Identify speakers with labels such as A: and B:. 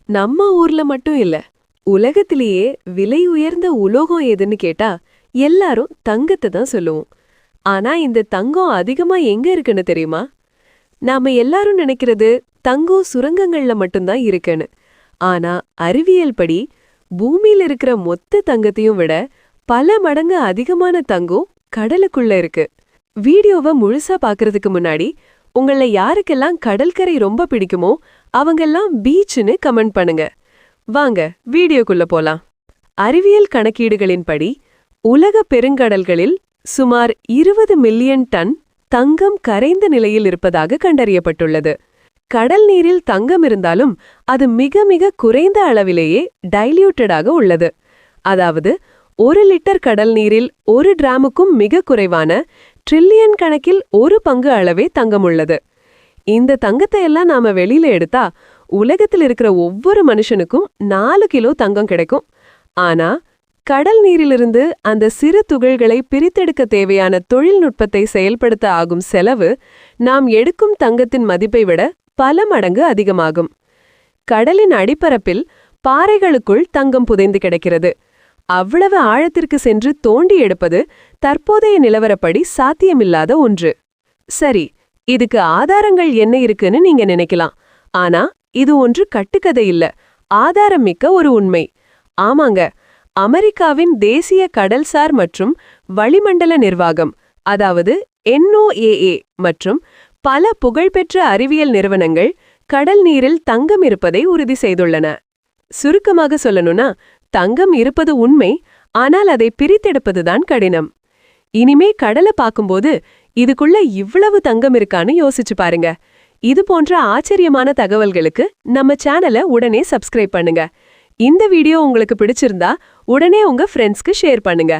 A: நம்ம ஊர்ல மட்டும் இல்ல, உலகத்திலேயே விலை உயர்ந்த உலோகம் எதுன்னு கேட்டா எல்லாரும் தங்கத்தை தான் சொல்லுவோம். ஆனா இந்த தங்கம் அதிகமா எங்க இருக்குன்னு தெரியுமா? நாம எல்லாரும் நினைக்கிறது தங்கம் சுரங்கங்கள்ல மட்டும்தான் இருக்குன்னு. ஆனா அறிவியல் படி பூமியில இருக்கிற மொத்த தங்கத்தையும் விட பல மடங்கு அதிகமான தங்கம் கடலுக்குள்ள இருக்கு. வீடியோவை முழுசா பாக்குறதுக்கு முன்னாடி உங்கள யாருக்கெல்லாம் கடற்கரை ரொம்ப பிடிக்குமோ அவங்கெல்லாம் பீச்னு கமெண்ட் பண்ணுங்க. வாங்க வீடியோக்குள்ள போலாம். அறிவியல் கணக்கீடுகளின்படி உலக பெருங்கடல்களில் சுமார் 20 மில்லியன் டன் தங்கம் கரைந்த நிலையில் இருப்பதாக கண்டறியப்பட்டுள்ளது. கடல் நீரில் தங்கம் இருந்தாலும் அது மிக மிக குறைந்த அளவிலேயே டைல்யூட்டடாக உள்ளது. அதாவது 1 லிட்டர் கடல் நீரில் 1 டிராமுக்கும் மிக குறைவான ட்ரில்லியன் கணக்கில் 1 பங்கு அளவே தங்கம் உள்ளது. இந்த தங்கத்தை எல்லாம் நாம வெளியில எடுத்தா உலகத்தில் இருக்கிற ஒவ்வொரு மனுஷனுக்கும் 4 கிலோ தங்கம் கிடைக்கும். ஆனா கடல் நீரிலிருந்து அந்த சிறு துகள்களை பிரித்தெடுக்க தேவையான தொழில்நுட்பத்தை செயல்படுத்த ஆகும் செலவு நாம் எடுக்கும் தங்கத்தின் மதிப்பை விட பல மடங்கு அதிகமாகும். கடலின் அடிப்பரப்பில் பாறைகளுக்குள் தங்கம் புதைந்து கிடக்கிறது. அவ்வளவு ஆழத்திற்கு சென்று தோண்டி எடுப்பது தற்போதைய நிலவரப்படி சாத்தியமில்லாத ஒன்று. சரி, இதுக்கு ஆதாரங்கள் என்ன இருக்குன்னு நீங்க நினைக்கலாம். ஆனா இது ஒன்று கட்டுக்கதை இல்ல, ஆதாரம் மிக்க ஒரு உண்மை. ஆமாங்க, அமெரிக்காவின் தேசிய கடல்சார் மற்றும் வளிமண்டல நிர்வாகம், அதாவது NOAA மற்றும் பல புகழ்பெற்ற அறிவியல் நிறுவனங்கள் கடல் நீரில் தங்கம் இருப்பதை உறுதி செய்துள்ளன. சுருக்கமாக சொல்லணும்னா, தங்கம் இருப்பது உண்மை, ஆனால் அதை பிரித்தெடுப்பதுதான் கடினம். இனிமே கடலை பார்க்கும்போது இதுக்குள்ள இவ்வளவு தங்கம் இருக்கான்னு யோசிச்சு பாருங்க. இது போன்ற ஆச்சரியமான தகவல்களுக்கு நம்ம சேனலை உடனே சப்ஸ்கிரைப் பண்ணுங்க. இந்த வீடியோ உங்களுக்கு பிடிச்சிருந்தா உடனே உங்க ஃப்ரெண்ட்ஸ்க்கு ஷேர் பண்ணுங்க.